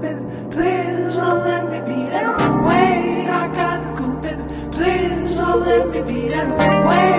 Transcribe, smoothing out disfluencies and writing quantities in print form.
baby. Please don't let me be that way. I gotta go, baby. Please don't let me be that way.